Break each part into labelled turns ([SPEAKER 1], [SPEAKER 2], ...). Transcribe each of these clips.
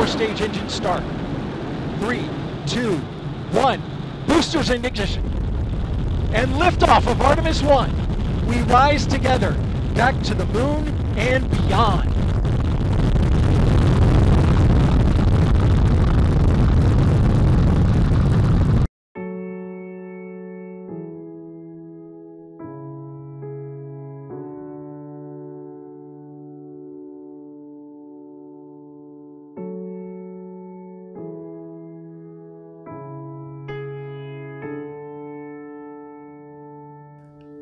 [SPEAKER 1] 4-stage engine start. 3, 2, 1. Boosters in ignition. And liftoff of Artemis 1. We rise together back to the moon and beyond.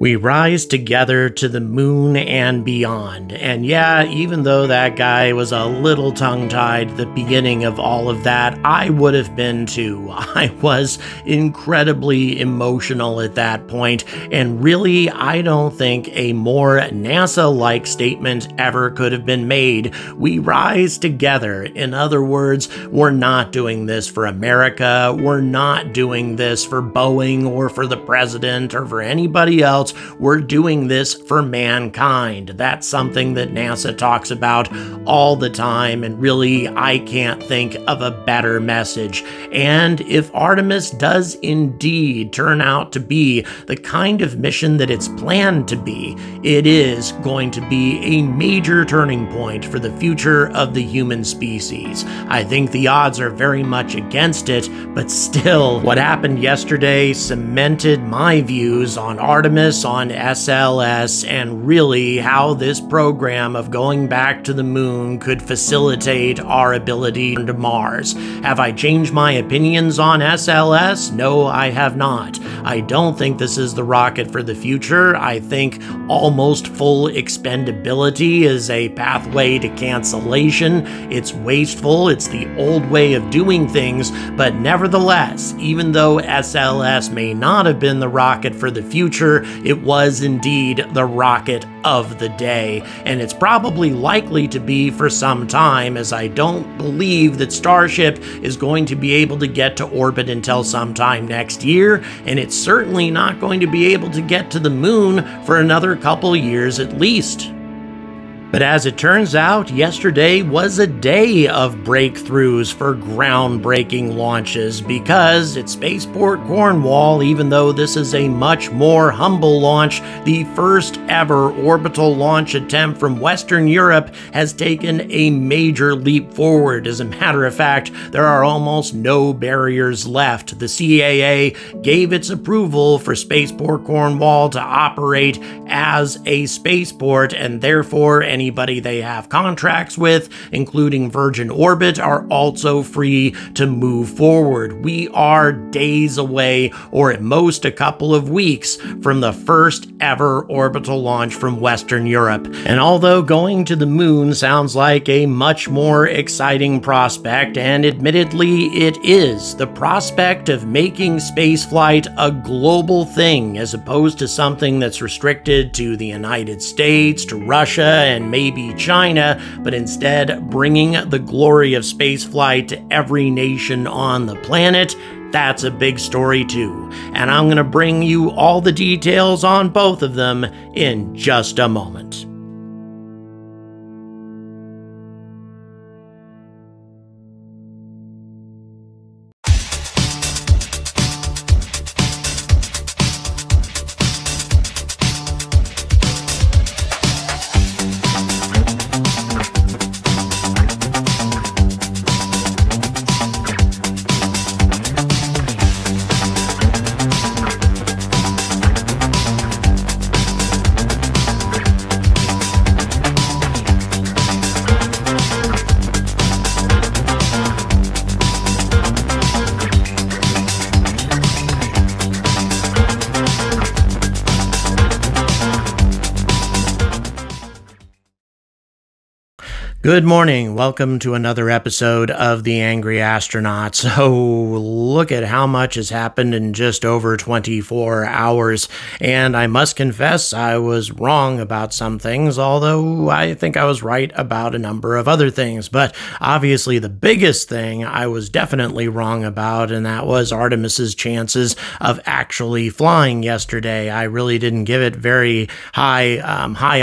[SPEAKER 2] We rise together to the moon and beyond. And yeah, even though that guy was a little tongue-tied at the beginning of all of that, I would have been too. I was incredibly emotional at that point, and really, I don't think a more NASA-like statement ever could have been made. We rise together. In other words, we're not doing this for America, we're not doing this for Boeing or for the president or for anybody else. We're doing this for mankind. That's something that NASA talks about all the time, and really, I can't think of a better message. And if Artemis does indeed turn out to be the kind of mission that it's planned to be, it is going to be a major turning point for the future of the human species. I think the odds are very much against it, but still, what happened yesterday cemented my views on Artemis, on SLS, and really how this program of going back to the moon could facilitate our ability to Mars. Have I changed my opinions on SLS? No, I have not. I don't think this is the rocket for the future. I think almost full expendability is a pathway to cancellation. It's wasteful. It's the old way of doing things, but nevertheless, even though SLS may not have been the rocket for the future, it was indeed the rocket of the day, and it's probably likely to be for some time, as I don't believe that Starship is going to be able to get to orbit until sometime next year, and it's certainly not going to be able to get to the moon for another couple years at least. But as it turns out, yesterday was a day of breakthroughs for groundbreaking launches, because at Spaceport Cornwall, even though this is a much more humble launch, the first ever orbital launch attempt from Western Europe has taken a major leap forward. As a matter of fact, there are almost no barriers left. The CAA gave its approval for Spaceport Cornwall to operate as a spaceport, and therefore anybody they have contracts with, including Virgin Orbit, are also free to move forward. We are days away, or at most a couple of weeks, from the first ever orbital launch from Western Europe. And although going to the moon sounds like a much more exciting prospect, and admittedly it is, the prospect of making spaceflight a global thing as opposed to something that's restricted to the United States, to Russia, and maybe China, but instead bringing the glory of spaceflight to every nation on the planet, that's a big story too. And I'm going to bring you all the details on both of them in just a moment. Good morning. Welcome to another episode of The Angry Astronaut. So look at how much has happened in just over 24 hours. And I must confess I was wrong about some things, although I think I was right about a number of other things. But obviously the biggest thing I was definitely wrong about, and that was Artemis's chances of actually flying yesterday. I really didn't give it very high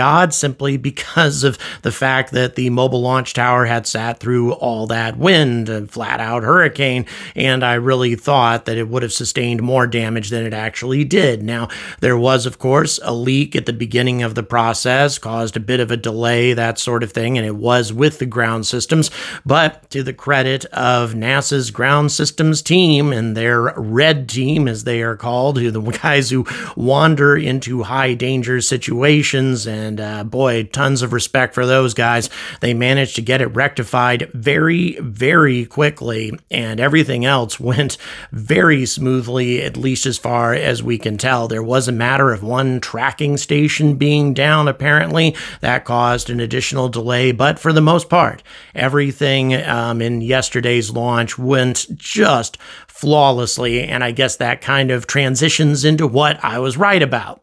[SPEAKER 2] odds, simply because of the fact that the mobile the launch tower had sat through all that wind, a flat-out hurricane, and I really thought that it would have sustained more damage than it actually did. Now, there was, of course, a leak at the beginning of the process, caused a bit of a delay, that sort of thing, and it was with the ground systems, but to the credit of NASA's ground systems team and their red team, as they are called, who the guys who wander into high danger situations, and boy, tons of respect for those guys. They managed to get it rectified very, very quickly, and everything else went very smoothly, at least as far as we can tell. There was a matter of one tracking station being down, apparently. That caused an additional delay, but for the most part, everything in yesterday's launch went just flawlessly, and I guess that kind of transitions into what I was right about.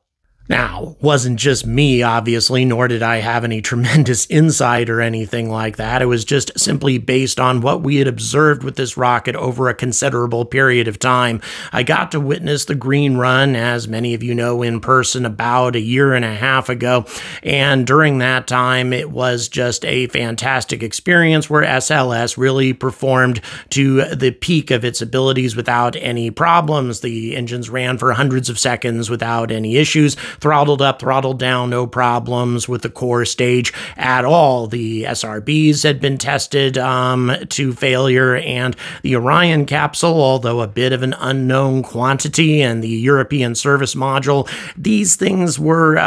[SPEAKER 2] Now, wasn't just me, obviously, nor did I have any tremendous insight or anything like that. It was just simply based on what we had observed with this rocket over a considerable period of time. I got to witness the green run, as many of you know, in person about a year and a half ago, and during that time, it was just a fantastic experience where SLS really performed to the peak of its abilities without any problems. The engines ran for hundreds of seconds without any issues. Throttled up, throttled down, no problems with the core stage at all. The SRBs had been tested to failure, and the Orion capsule, although a bit of an unknown quantity, and the European service module, these things were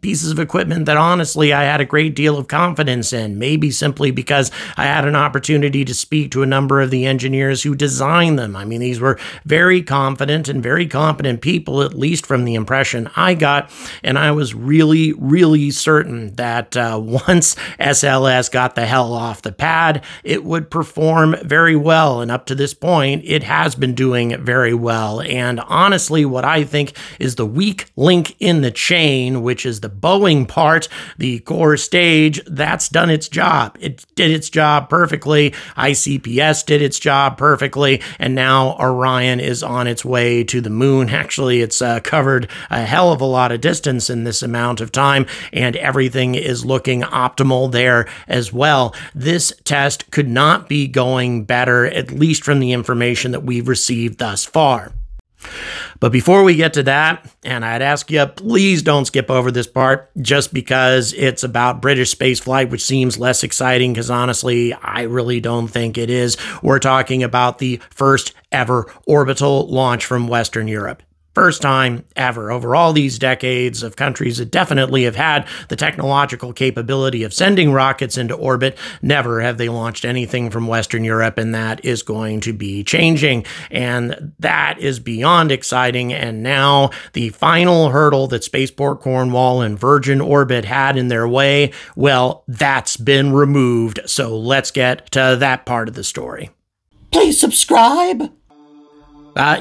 [SPEAKER 2] pieces of equipment that honestly I had a great deal of confidence in, maybe simply because I had an opportunity to speak to a number of the engineers who designed them. I mean, these were very confident and very competent people, at least from the impression I got. And I was really, really certain that once SLS got the hell off the pad, it would perform very well. And up to this point, it has been doing very well. And honestly, what I think is the weak link in the chain, which is the Boeing part, the core stage, that's done its job. It did its job perfectly. ICPS did its job perfectly. And now Orion is on its way to the moon. Actually, it's covered a hell of a lot of distance in this amount of time, and everything is looking optimal there as well. This test could not be going better, at least from the information that we've received thus far. But before we get to that, and I'd ask you, please don't skip over this part just because it's about British spaceflight, which seems less exciting because honestly, I really don't think it is. We're talking about the first ever orbital launch from Western Europe. First time ever. Over all these decades of countries that definitely have had the technological capability of sending rockets into orbit, never have they launched anything from Western Europe, and that is going to be changing. And that is beyond exciting. And now the final hurdle that Spaceport Cornwall and Virgin Orbit had in their way, well, that's been removed. So let's get to that part of the story.
[SPEAKER 3] Please subscribe.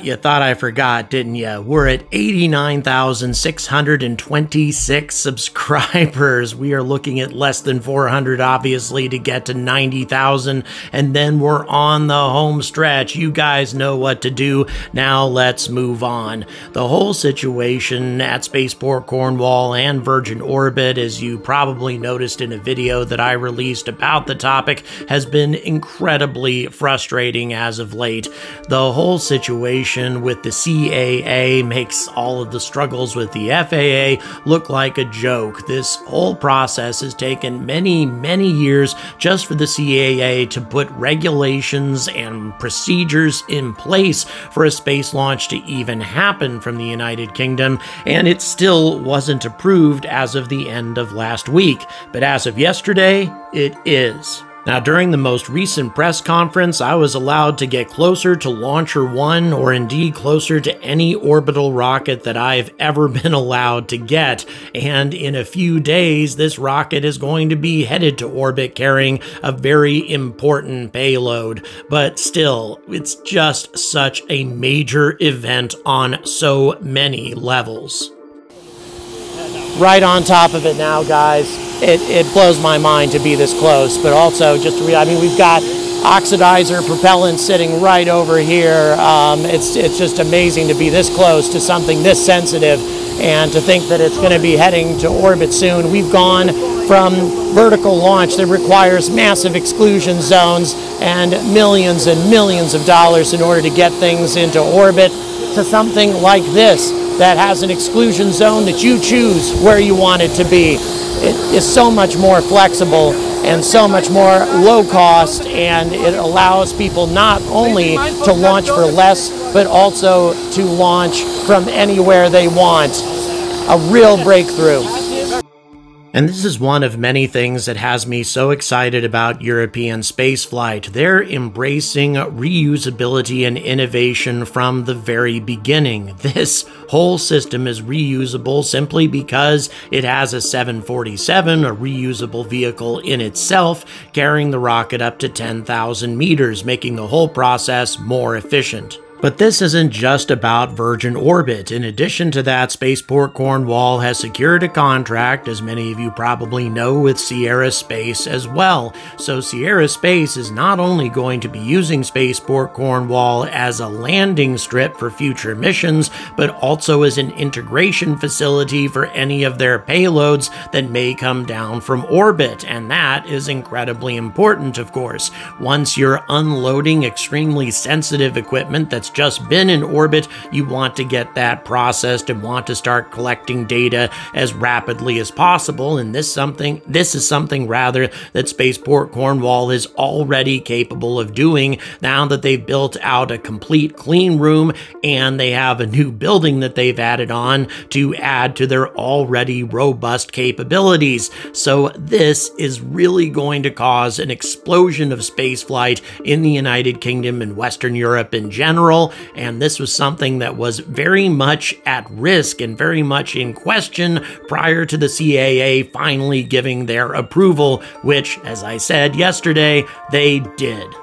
[SPEAKER 2] You thought I forgot, didn't you? We're at 89,626 subscribers. We are looking at less than 400, obviously, to get to 90,000, and then we're on the home stretch. You guys know what to do. Now let's move on. The whole situation at Spaceport Cornwall and Virgin Orbit, as you probably noticed in a video that I released about the topic, has been incredibly frustrating as of late. The whole situation with the CAA makes all of the struggles with the FAA look like a joke. This whole process has taken many, many years just for the CAA to put regulations and procedures in place for a space launch to even happen from the United Kingdom, and it still wasn't approved as of the end of last week. But as of yesterday, it is. Now, during the most recent press conference, I was allowed to get closer to Launcher 1, or indeed closer to any orbital rocket that I've ever been allowed to get. And in a few days, this rocket is going to be headed to orbit carrying a very important payload. But still, it's just such a major event on so many levels. Right on top of it now, guys. It blows my mind to be this close, but also just to I mean, we've got oxidizer propellant sitting right over here. It's just amazing to be this close to something this sensitive, and to think that it's going to be heading to orbit soon. We've gone from vertical launch that requires massive exclusion zones and millions of dollars in order to get things into orbit, to something like this that has an exclusion zone that you choose where you want it to be. It is so much more flexible and so much more low cost, and it allows people not only to launch for less, but also to launch from anywhere they want. A real breakthrough. And this is one of many things that has me so excited about European spaceflight. They're embracing reusability and innovation from the very beginning. This whole system is reusable simply because it has a 747, a reusable vehicle in itself, carrying the rocket up to 10,000 meters, making the whole process more efficient. But this isn't just about Virgin Orbit. In addition to that, Spaceport Cornwall has secured a contract, as many of you probably know, with Sierra Space as well. So Sierra Space is not only going to be using Spaceport Cornwall as a landing strip for future missions, but also as an integration facility for any of their payloads that may come down from orbit. And that is incredibly important, of course. Once you're unloading extremely sensitive equipment that's just been in orbit, you want to get that processed and want to start collecting data as rapidly as possible. And this is something rather that Spaceport Cornwall is already capable of doing now that they've built out a complete clean room and they have a new building that they've added on to add to their already robust capabilities. So this is really going to cause an explosion of spaceflight in the United Kingdom and Western Europe in general. And this was something that was very much at risk and very much in question prior to the CAA finally giving their approval, which, as I said yesterday, they did.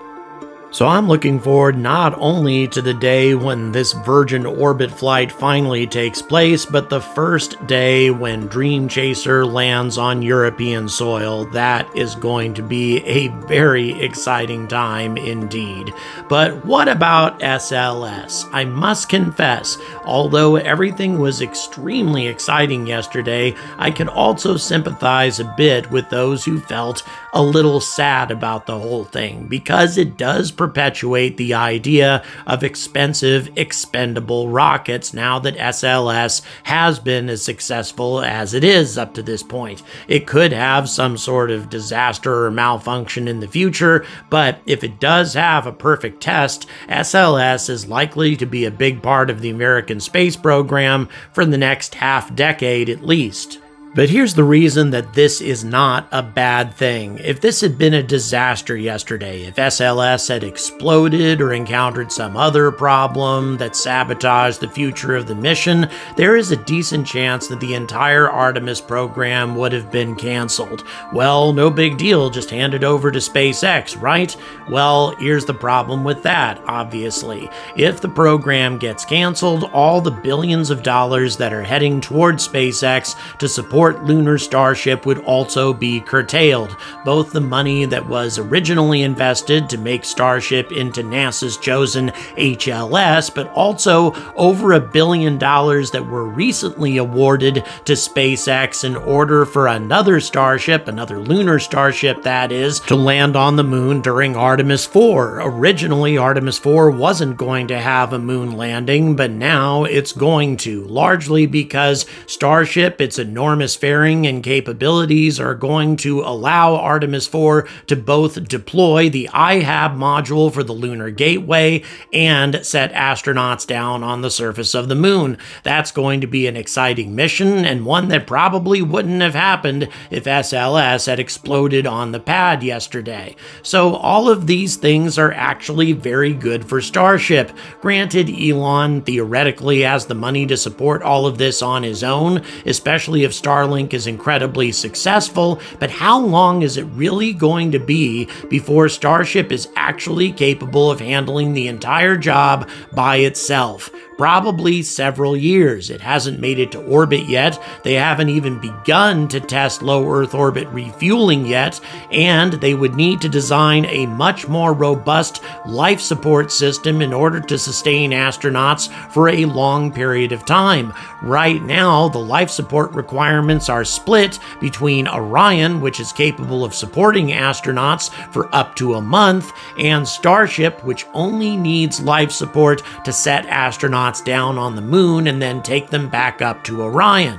[SPEAKER 2] So I'm looking forward not only to the day when this Virgin Orbit flight finally takes place, but the first day when Dream Chaser lands on European soil. That is going to be a very exciting time indeed. But what about SLS? I must confess, although everything was extremely exciting yesterday, I could also sympathize a bit with those who felt a little sad about the whole thing, because it does perpetuate the idea of expensive, expendable rockets now that SLS has been as successful as it is up to this point. It could have some sort of disaster or malfunction in the future, but if it does have a perfect test, SLS is likely to be a big part of the American space program for the next half-decade at least. But here's the reason that this is not a bad thing. If this had been a disaster yesterday, if SLS had exploded or encountered some other problem that sabotaged the future of the mission, there is a decent chance that the entire Artemis program would have been canceled. Well, no big deal, just hand it over to SpaceX, right? Well, here's the problem with that, obviously. If the program gets canceled, all the billions of dollars that are heading towards SpaceX to support Lunar Starship would also be curtailed. Both the money that was originally invested to make Starship into NASA's chosen HLS, but also over $1 billion that were recently awarded to SpaceX in order for another Starship, another Lunar Starship that is, to land on the moon during Artemis 4. Originally, Artemis 4 wasn't going to have a moon landing, but now it's going to, largely because Starship, its enormous fairing and capabilities, are going to allow Artemis 4 to both deploy the IHAB module for the Lunar Gateway and set astronauts down on the surface of the moon. That's going to be an exciting mission, and one that probably wouldn't have happened if SLS had exploded on the pad yesterday. So all of these things are actually very good for Starship. Granted, Elon theoretically has the money to support all of this on his own, especially if Starlink is incredibly successful, but how long is it really going to be before Starship is actually capable of handling the entire job by itself? Probably several years. It hasn't made it to orbit yet. They haven't even begun to test low Earth orbit refueling yet, and they would need to design a much more robust life support system in order to sustain astronauts for a long period of time. Right now, the life support requirements are split between Orion, which is capable of supporting astronauts for up to a month, and Starship, which only needs life support to set astronauts down on the moon and then take them back up to Orion.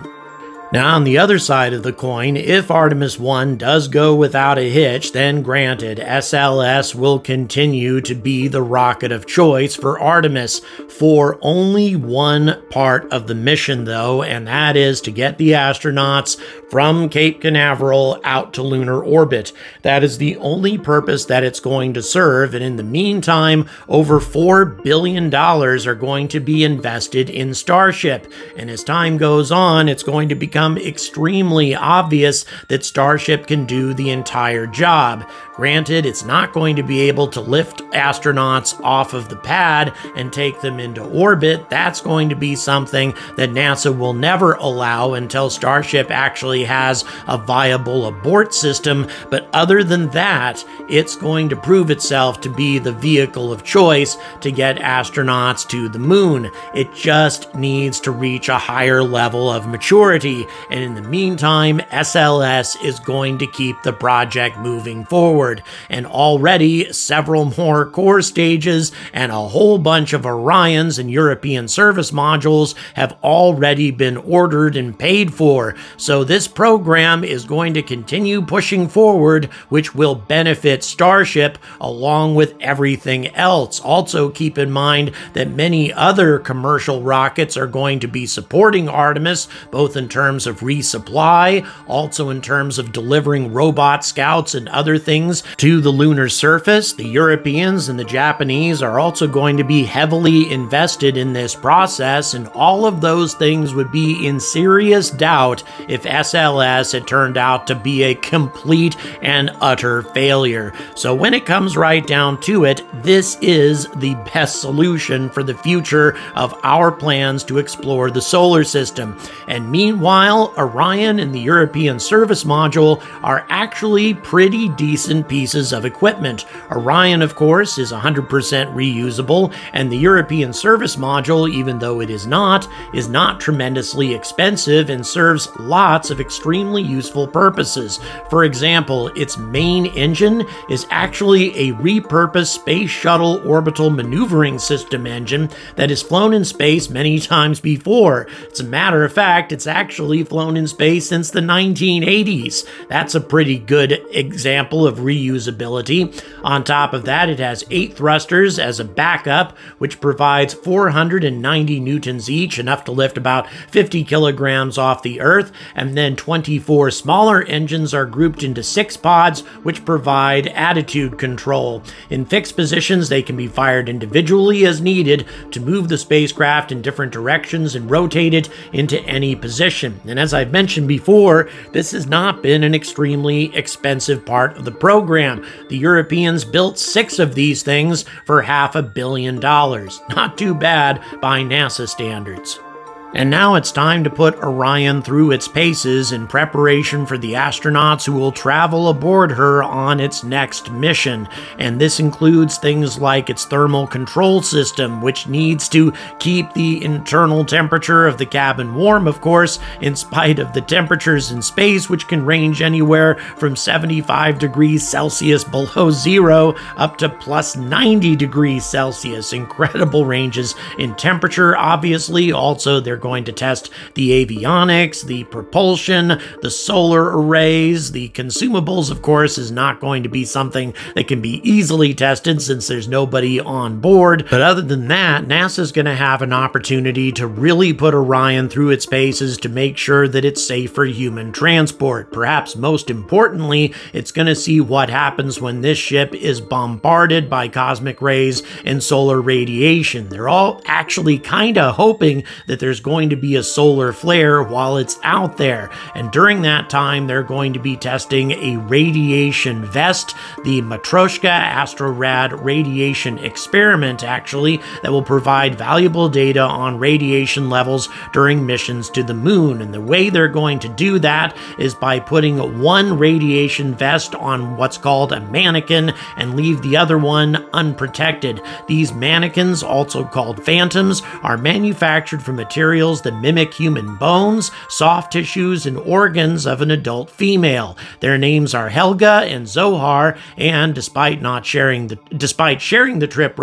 [SPEAKER 2] Now, on the other side of the coin, if Artemis 1 does go without a hitch, then granted, SLS will continue to be the rocket of choice for Artemis for only one part of the mission, though, and that is to get the astronauts from Cape Canaveral out to lunar orbit. That is the only purpose that it's going to serve, and in the meantime, over $4 billion are going to be invested in Starship. And as time goes on, it's going to become extremely obvious that Starship can do the entire job. Granted, it's not going to be able to lift astronauts off of the pad and take them into orbit. That's going to be something that NASA will never allow until Starship actually has a viable abort system. But other than that, it's going to prove itself to be the vehicle of choice to get astronauts to the moon. It just needs to reach a higher level of maturity. And in the meantime, SLS is going to keep the project moving forward. And already several more core stages and a whole bunch of Orions and European service modules have already been ordered and paid for. So this program is going to continue pushing forward, which will benefit Starship along with everything else. Also keep in mind that many other commercial rockets are going to be supporting Artemis, both in terms of resupply, also in terms of delivering robot scouts and other things to the lunar surface. The Europeans and the Japanese are also going to be heavily invested in this process, and all of those things would be in serious doubt if SLS had turned out to be a complete and utter failure. So when it comes right down to it, this is the best solution for the future of our plans to explore the solar system. And meanwhile, Orion and the European Service Module are actually pretty decent pieces of equipment. Orion, of course, is 100% reusable, and the European Service Module, even though it is not tremendously expensive and serves lots of extremely useful purposes. For example, its main engine is actually a repurposed Space Shuttle Orbital Maneuvering System engine that has flown in space many times before. As a matter of fact, it's actually flown in space since the 1980s. That's a pretty good example of reusability. On top of that, it has 8 thrusters as a backup, which provides 490 newtons each, enough to lift about 50 kilograms off the Earth, and then 24 smaller engines are grouped into 6 pods, which provide attitude control. In fixed positions, they can be fired individually as needed to move the spacecraft in different directions and rotate it into any position. And as I've mentioned before, this has not been an extremely expensive part of the program. The Europeans built 6 of these things for $500 million. Not too bad by NASA standards. And now it's time to put Orion through its paces in preparation for the astronauts who will travel aboard her on its next mission. And this includes things like its thermal control system, which needs to keep the internal temperature of the cabin warm, of course, in spite of the temperatures in space, which can range anywhere from 75 degrees Celsius below zero up to plus 90 degrees Celsius. Incredible ranges in temperature, obviously. Also, they're going to test the avionics, the propulsion, the solar arrays. The consumables, of course, is not going to be something that can be easily tested since there's nobody on board. But other than that, NASA's going to have an opportunity to really put Orion through its paces to make sure that it's safe for human transport. Perhaps most importantly, it's going to see what happens when this ship is bombarded by cosmic rays and solar radiation. They're all actually kind of hoping that there's going to be a solar flare while it's out there. And during that time, they're going to be testing a radiation vest, the Matryoshka Astrorad radiation experiment, actually, that will provide valuable data on radiation levels during missions to the moon. And the way they're going to do that is by putting one radiation vest on what's called a mannequin and leave the other one unprotected. These mannequins, also called phantoms, are manufactured from materials that mimic human bones, soft tissues, and organs of an adult female. Their names are Helga and Zohar, and despite sharing the trip,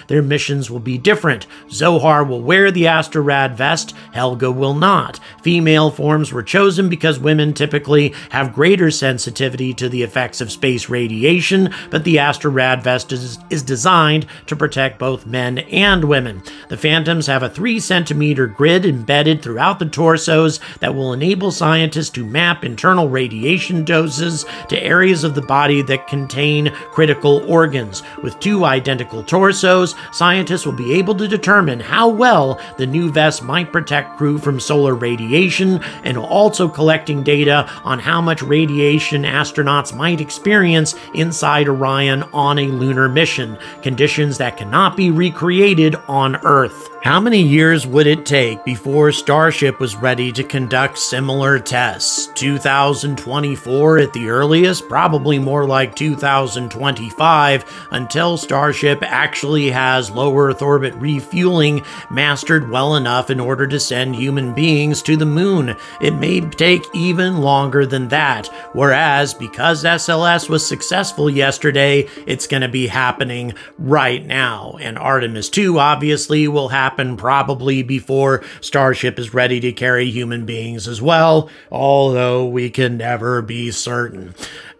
[SPEAKER 2] their missions will be different. Zohar will wear the Astrorad vest, Helga will not. Female forms were chosen because women typically have greater sensitivity to the effects of space radiation, but the Astrorad vest is designed to protect both men and women. The Phantoms have a 3-centimeter grid embedded throughout the torsos that will enable scientists to map internal radiation doses to areas of the body that contain critical organs. With 2 identical torsos, scientists will be able to determine how well the new vest might protect crew from solar radiation, and also collecting data on how much radiation astronauts might experience inside Orion on a lunar mission, conditions that cannot be recreated on Earth. How many years would it take before Starship was ready to conduct similar tests? 2024 at the earliest? Probably more like 2025, until Starship actually has low Earth orbit refueling mastered well enough in order to send human beings to the moon. It may take even longer than that, whereas because SLS was successful yesterday, it's going to be happening right now. And Artemis 2 obviously will happen probably before Starship is ready to carry human beings as well, although we can never be certain.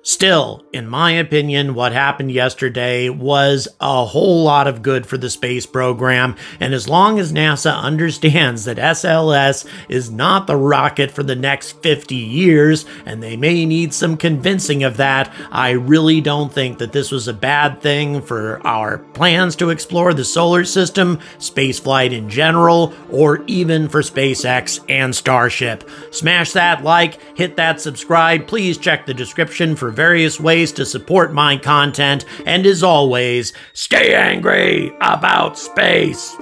[SPEAKER 2] Still, in my opinion, what happened yesterday was a whole lot of good for the space program, and as long as NASA understands that SLS is not the rocket for the next 50 years, and they may need some convincing of that, I really don't think that this was a bad thing for our plans to explore the solar system, spaceflight in general, or even for SpaceX and Starship. Smash that like, hit that subscribe, please check the description for various ways to support my content, and as always, stay angry about space!